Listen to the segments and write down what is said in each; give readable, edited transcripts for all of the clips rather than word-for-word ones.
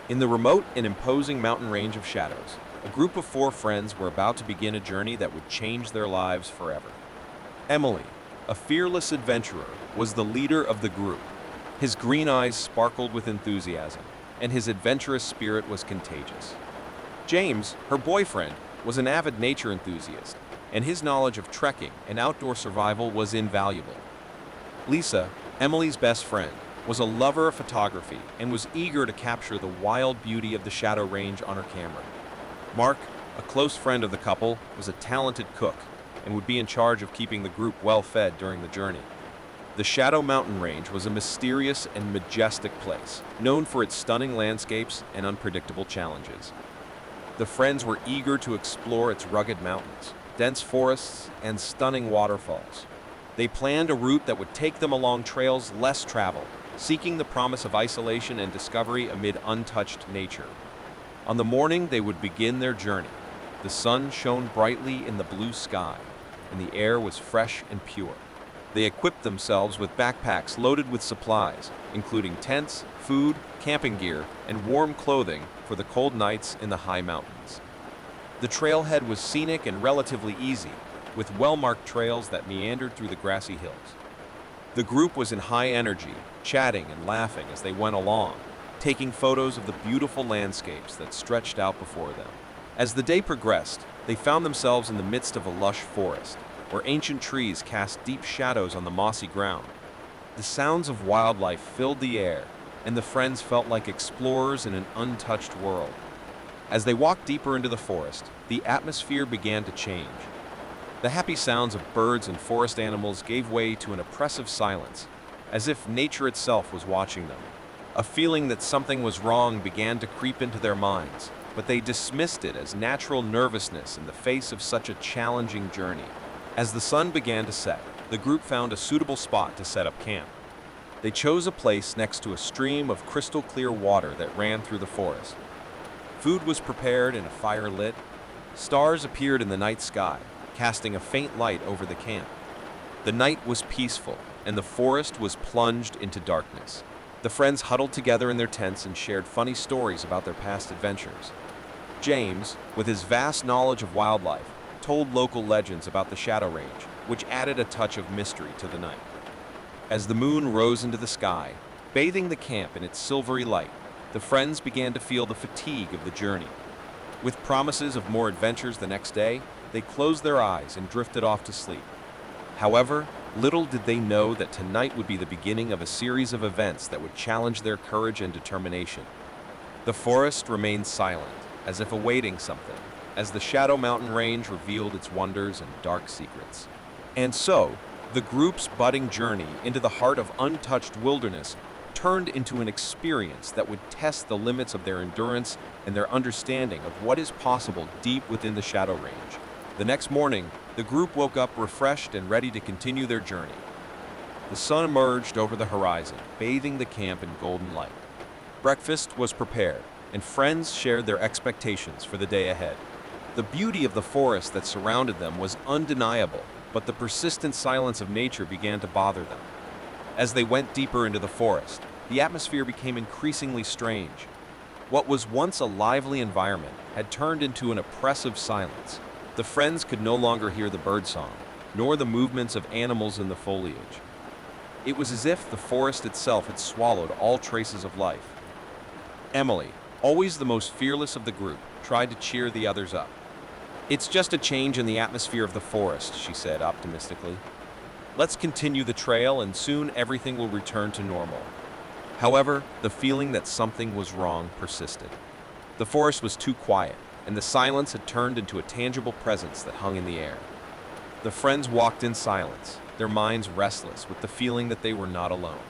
In the remote and imposing mountain range of shadows, a group of four friends were about to begin a journey that would change their lives forever. Emily, a fearless adventurer, was the leader of the group. His green eyes sparkled with enthusiasm, and his adventurous spirit was contagious. James, her boyfriend, was an avid nature enthusiast, and his knowledge of trekking and outdoor survival was invaluable. Lisa, Emily's best friend, was a lover of photography and was eager to capture the wild beauty of the Shadow Range on her camera. Mark, a close friend of the couple, was a talented cook and would be in charge of keeping the group well-fed during the journey. The Shadow Mountain Range was a mysterious and majestic place, known for its stunning landscapes and unpredictable challenges. The friends were eager to explore its rugged mountains, dense forests, and stunning waterfalls. They planned a route that would take them along trails less traveled, seeking the promise of isolation and discovery amid untouched nature. On the morning they would begin their journey, the sun shone brightly in the blue sky, and the air was fresh and pure. They equipped themselves with backpacks loaded with supplies, including tents, food, camping gear, and warm clothing for the cold nights in the high mountains. The trailhead was scenic and relatively easy, with well-marked trails that meandered through the grassy hills. The group was in high energy, chatting and laughing as they went along, taking photos of the beautiful landscapes that stretched out before them. As the day progressed, they found themselves in the midst of a lush forest, where ancient trees cast deep shadows on the mossy ground. The sounds of wildlife filled the air, and the friends felt like explorers in an untouched world. As they walked deeper into the forest, the atmosphere began to change. The happy sounds of birds and forest animals gave way to an oppressive silence, as if nature itself was watching them. A feeling that something was wrong began to creep into their minds, but they dismissed it as natural nervousness in the face of such a challenging journey. As the sun began to set, the group found a suitable spot to set up camp. They chose a place next to a stream of crystal-clear water that ran through the forest. Food was prepared and a fire lit. Stars appeared in the night sky, casting a faint light over the camp. The night was peaceful, and the forest was plunged into darkness. The friends huddled together in their tents and shared funny stories about their past adventures. James, with his vast knowledge of wildlife, told local legends about the Shadow Range, which added a touch of mystery to the night. As the moon rose into the sky, bathing the camp in its silvery light, the friends began to feel the fatigue of the journey. With promises of more adventures the next day, they closed their eyes and drifted off to sleep. However, little did they know that tonight would be the beginning of a series of events that would challenge their courage and determination. The forest remained silent, as if awaiting something, as the Shadow Mountain Range revealed its wonders and dark secrets. And so, the group's budding journey into the heart of untouched wilderness turned into an experience that would test the limits of their endurance and their understanding of what is possible deep within the Shadow Range. The next morning, the group woke up refreshed and ready to continue their journey. The sun emerged over the horizon, bathing the camp in golden light. Breakfast was prepared, and friends shared their expectations for the day ahead. The beauty of the forest that surrounded them was undeniable, but the persistent silence of nature began to bother them. As they went deeper into the forest, the atmosphere became increasingly strange. What was once a lively environment had turned into an oppressive silence. The friends could no longer hear the birdsong, nor the movements of animals in the foliage. It was as if the forest itself had swallowed all traces of life. Emily, always the most fearless of the group, tried to cheer the others up. "It's just a change in the atmosphere of the forest," she said optimistically. "Let's continue the trail and soon everything will return to normal." However, the feeling that something was wrong persisted. The forest was too quiet, and the silence had turned into a tangible presence that hung in the air. The friends walked in silence, their minds restless with the feeling that they were not alone.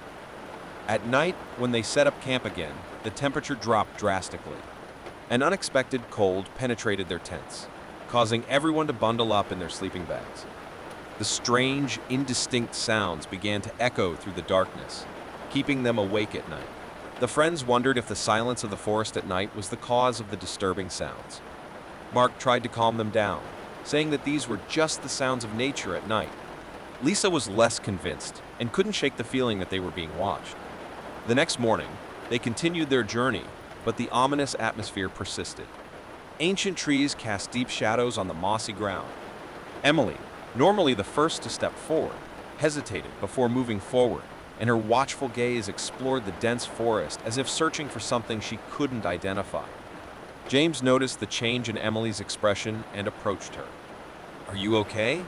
At night, when they set up camp again, the temperature dropped drastically. An unexpected cold penetrated their tents, causing everyone to bundle up in their sleeping bags. The strange, indistinct sounds began to echo through the darkness, keeping them awake at night. The friends wondered if the silence of the forest at night was the cause of the disturbing sounds. Mark tried to calm them down, saying that these were just the sounds of nature at night. Lisa was less convinced and couldn't shake the feeling that they were being watched. The next morning, they continued their journey, but the ominous atmosphere persisted. Ancient trees cast deep shadows on the mossy ground. Emily, normally the first to step forward, hesitated before moving forward, and her watchful gaze explored the dense forest as if searching for something she couldn't identify. James noticed the change in Emily's expression and approached her. "Are you okay?"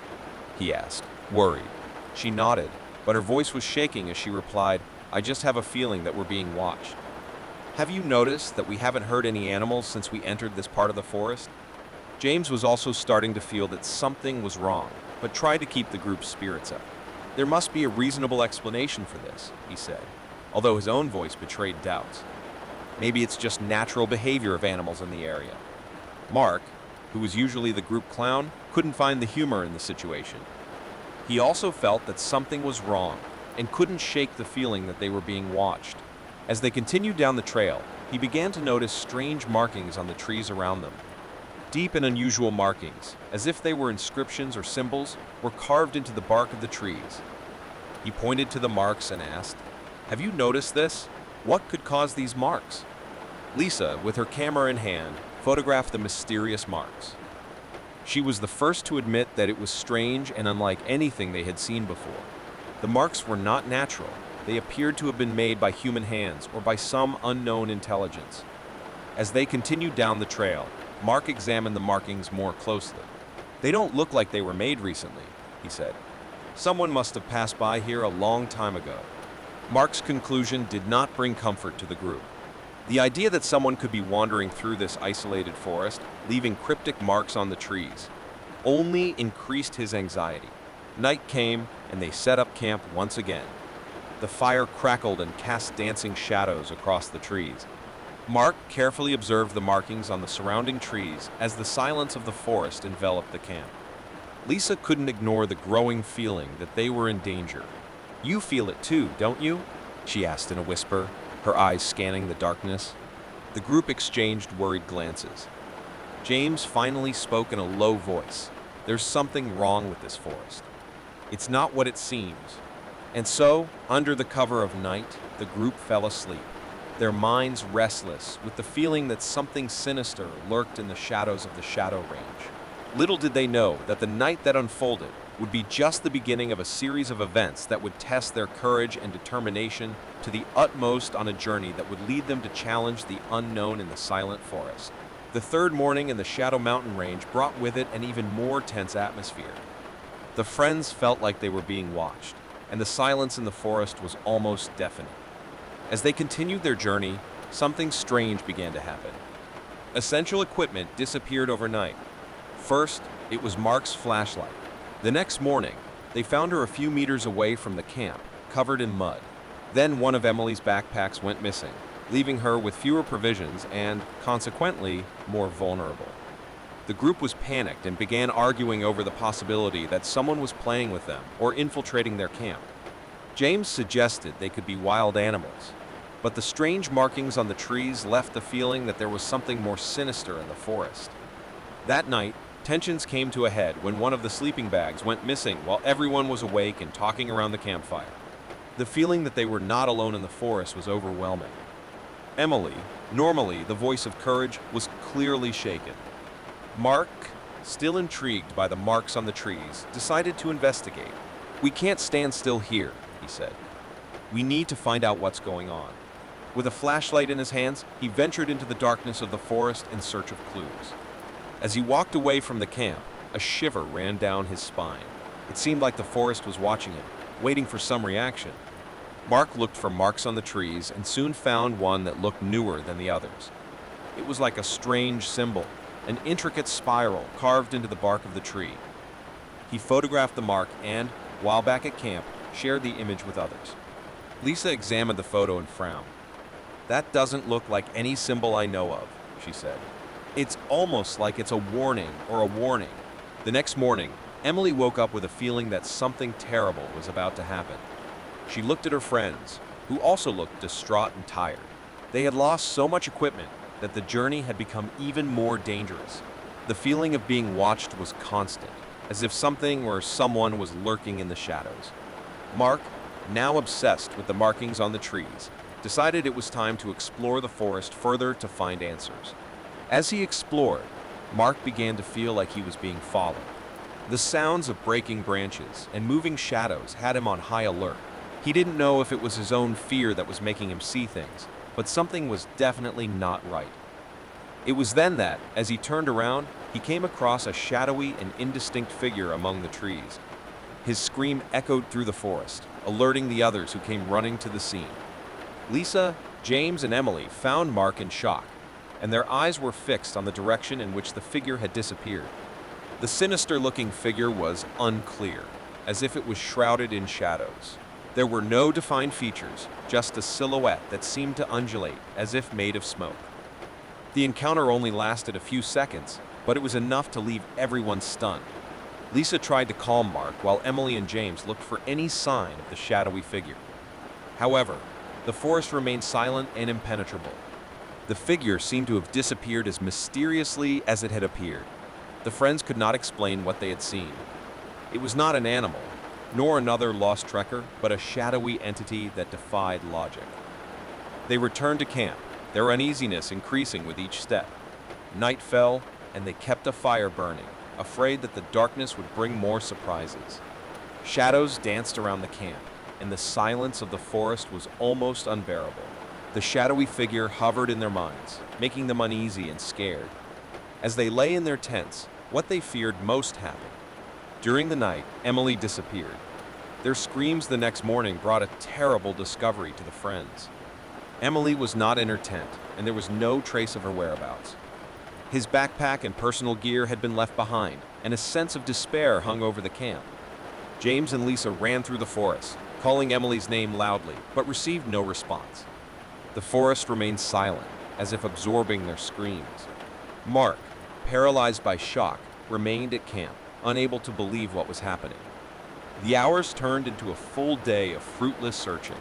he asked, worried. She nodded, but her voice was shaking as she replied, "I just have a feeling that we're being watched." "Have you noticed that we haven't heard any animals since we entered this part of the forest?" James was also starting to feel that something was wrong, but tried to keep the group's spirits up. "There must be a reasonable explanation for this," he said, although his own voice betrayed doubts. "Maybe it's just natural behavior of animals in the area." Mark, who was usually the group clown, couldn't find the humor in the situation. He also felt that something was wrong and couldn't shake the feeling that they were being watched. As they continued down the trail, he began to notice strange markings on the trees around them. Deep and unusual markings, as if they were inscriptions or symbols, were carved into the bark of the trees. He pointed to the marks and asked, "Have you noticed this? What could cause these marks?" Lisa, with her camera in hand, photographed the mysterious marks. She was the first to admit that it was strange and unlike anything they had seen before. The marks were not natural. They appeared to have been made by human hands or by some unknown intelligence. As they continued down the trail, Mark examined the markings more closely. "They don't look like they were made recently," he said. "Someone must have passed by here a long time ago." Mark's conclusion did not bring comfort to the group. The idea that someone could be wandering through this isolated forest, leaving cryptic marks on the trees, only increased his anxiety. Night came, and they set up camp once again. The fire crackled and cast dancing shadows across the trees. Mark carefully observed the markings on the surrounding trees as the silence of the forest enveloped the camp. Lisa couldn't ignore the growing feeling that they were in danger. "You feel it too, don't you?" she asked in a whisper, her eyes scanning the darkness. The group exchanged worried glances. James finally spoke in a low voice. "There's something wrong with this forest. It's not what it seems." And so, under the cover of night, the group fell asleep, their minds restless with the feeling that something sinister lurked in the shadows of the Shadow Range. Little did they know that the night that unfolded would be just the beginning of a series of events that would test their courage and determination to the utmost on a journey that would lead them to challenge the unknown in the silent forest. The third morning in the Shadow Mountain Range brought with it an even more tense atmosphere. The friends felt like they were being watched, and the silence in the forest was almost deafening. As they continued their journey, something strange began to happen. Essential equipment disappeared overnight. First, it was Mark's flashlight. The next morning, they found her a few meters away from the camp, covered in mud. Then one of Emily's backpacks went missing, leaving her with fewer provisions and, consequently, more vulnerable. The group was panicked and began arguing over the possibility that someone was playing with them or infiltrating their camp. James suggested they could be wild animals, but the strange markings on the trees left the feeling that there was something more sinister in the forest. That night, tensions came to a head when one of the sleeping bags went missing while everyone was awake and talking around the campfire. The feeling that they were not alone in the forest was overwhelming. Emily, normally the voice of courage, was clearly shaken. Mark, still intrigued by the marks on the trees, decided to investigate. "We can't stand still here," he said. "We need to find out what's going on." With a flashlight in his hands, he ventured into the darkness of the forest in search of clues. As he walked away from the camp, a shiver ran down his spine. It seemed like the forest was watching him, waiting for some reaction. Mark looked for marks on the trees and soon found one that looked newer than the others. It was like a strange symbol, an intricate spiral carved into the bark of the tree. He photographed the mark and, while back at camp, shared the image with others. Lisa examined the photo and frowned. "That doesn't look like any symbol I know of," she said. "It's almost like it's a warning or a warning." The next morning, Emily woke up with a feeling that something terrible was about to happen. She looked at her friends, who also looked distraught and tired. They had lost so much equipment that the journey had become even more dangerous. The feeling of being watched was constant, as if something or someone was lurking in the shadows. Mark, now obsessed with the markings on the trees, decided it was time to explore the forest further to find answers. As he explored, Mark began to feel like he was being followed. The sounds of breaking branches and moving shadows had him on high alert. He didn't know if it was his own fear that was making him see things, but something was definitely not right. It was then that, as he turned around, he came across a shadowy and indistinct figure among the trees. His scream echoed through the forest, alerting the others who came running to the scene. Lisa, James, and Emily found Mark in shock, and their eyes were fixed on the direction in which the figure had disappeared. The sinister-looking figure was unclear, as if it was shrouded in shadows. There were no defined features, just a silhouette that seemed to undulate as if made of smoke. The encounter only lasted a few seconds, but it was enough to leave everyone stunned. Lisa tried to calm Mark while Emily and James looked for any sign of the shadowy figure. However, the forest remained silent and impenetrable. The figure seemed to have disappeared as mysteriously as it had appeared. The friends could not explain what they had seen. It was not an animal, nor another lost trekker, but a shadowy entity that defied logic. They returned to camp, their uneasiness increasing with each step. Night fell, and they kept a fire burning, afraid that the darkness would bring more surprises. Shadows danced around the camp, and the silence of the forest was almost unbearable. The shadowy figure hovered in their minds, making them uneasy and scared. As they lay in their tents, what they feared most happened. During the night, Emily disappeared. Their screams the next morning brought a terrible discovery to the friends. Emily was not in her tent, and there was no trace of her whereabouts. His backpack and personal gear had been left behind, and a sense of despair hung over the camp. James and Lisa ran through the forest, calling Emily's name loudly, but received no response. The forest remained silent, as if absorbing their screams. Mark, paralyzed by shock, remained at camp, unable to believe what was happening. The hours turned into a full day of fruitless searching.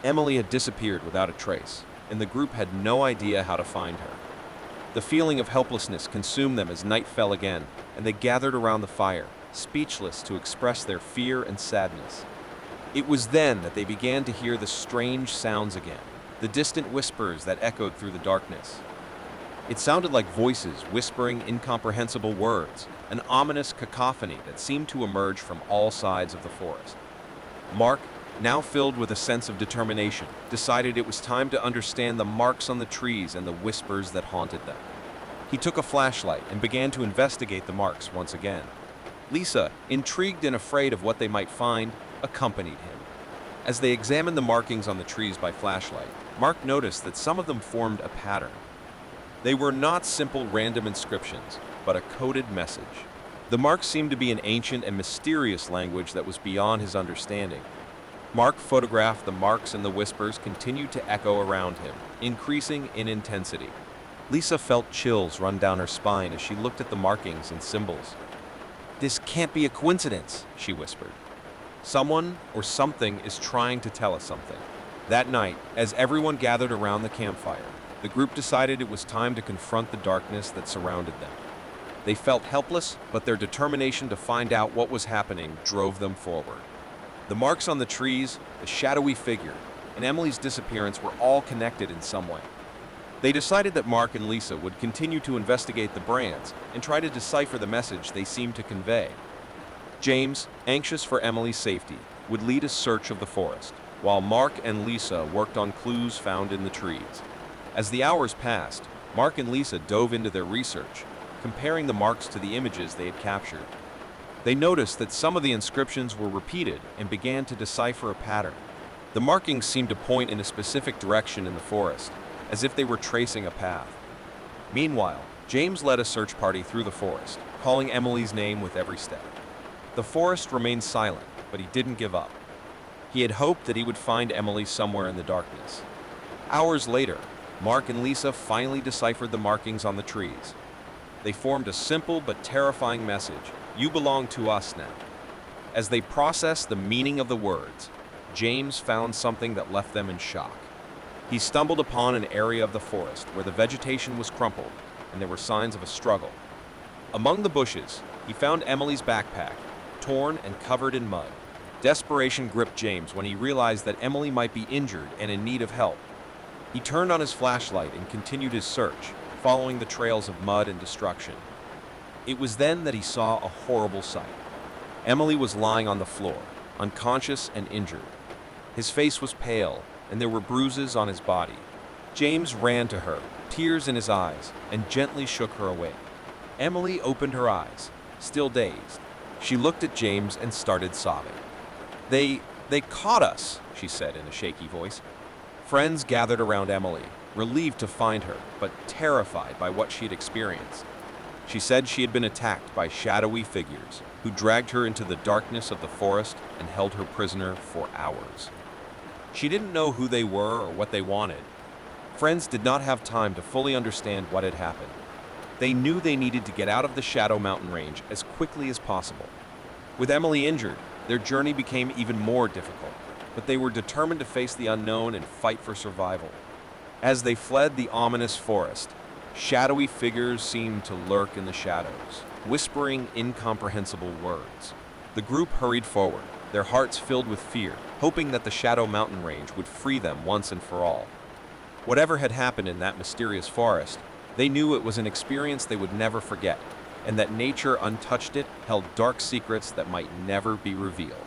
Emily had disappeared without a trace, and the group had no idea how to find her. The feeling of helplessness consumed them as night fell again, and they gathered around the fire, speechless to express their fear and sadness. It was then that they began to hear the strange sounds again, the distant whispers that echoed through the darkness. It sounded like voices whispering incomprehensible words, an ominous cacophony that seemed to emerge from all sides of the forest. Mark, now filled with a sense of determination, decided it was time to understand the marks on the trees and the whispers that haunted them. He took a flashlight and began to investigate the marks once again. Lisa, intrigued and afraid of what they might find, accompanied him. As they examined the markings on the trees by flashlight, Mark noticed that some of them formed a pattern. They were not simple random inscriptions, but a coded message. The marks seemed to be an ancient and mysterious language that was beyond his understanding. Mark photographed the marks, and the whispers continued to echo around him, increasing in intensity. Lisa felt chills run down her spine as she looked at the markings and symbols. "This can't be a coincidence," she whispered. "Someone or something is trying to tell us something." That night, as everyone gathered around the campfire, the group decided it was time to confront the darkness that surrounded them. They felt helpless, but their determination to find out what was happening drove them forward. The marks on the trees, the shadowy figure, and Emily's disappearance were all connected in some way. They decided that Mark and Lisa would continue to investigate the brands and try to decipher the message they seemed to convey. James, anxious for Emily's safety, would lead a search of the forest, while Mark and Lisa worked on clues found in the trees. As the hours passed, Mark and Lisa dove into their research, comparing the marks to the images they had captured. They noticed that some of the inscriptions were repeated and began to decipher a pattern. The markings seemed to point in a specific direction in the forest, as if they were tracing a path. Meanwhile, James led a search party through the forest, calling Emily's name with every step. The forest remained silent, but he didn't give up. He had hoped that he would find Emily somewhere in the darkness. Hours later, Mark and Lisa finally deciphered the markings on the trees. They formed a simple but terrifying message: "You belong to us now." As they processed the meaning of the words, James found something that left them in shock. He stumbled upon an area of the forest where the vegetation was crumpled and there were signs of a struggle. Among the bushes, he found Emily's backpack, torn and covered in mud. Desperation gripped James when he realized that Emily might be injured and in need of help. He turned on his flashlight and continued his search, following the trails of mud and destruction. It was then that he saw a horrible sight. Emily was lying on the floor, unconscious and injured. His face was pale, and there were bruises on his body. James ran to her, tears in his eyes, and gently shook her awake. Emily opened her eyes, still dazed. She looked at James and started sobbing. They caught us," she said in a shaky voice. Friends gathered around Emily, relieved to find her, but terrified by what she had experienced. She said she had been attacked by shadowy figures who dragged her into the darkness of the forest and held her prisoner for hours. She didn't know who they were or what they wanted. Friends did not have time to fully understand what had happened. They knew they needed to get out of the Shadow Mountain range as quickly as possible. With Emily injured, their journey became even more difficult, but they were determined to face the unknown and fight for survival. As they fled the ominous forest, shadowy figures seemed to lurk in the shadows, whispering incomprehensible words. The group hurried forward, their hearts filled with fear, hoping that the Shadow Mountain range would free them once and for all. Whatever had happened in that mysterious forest, they knew it was an experience they would never forget, and that nature untouched it held dark secrets that might never be revealed.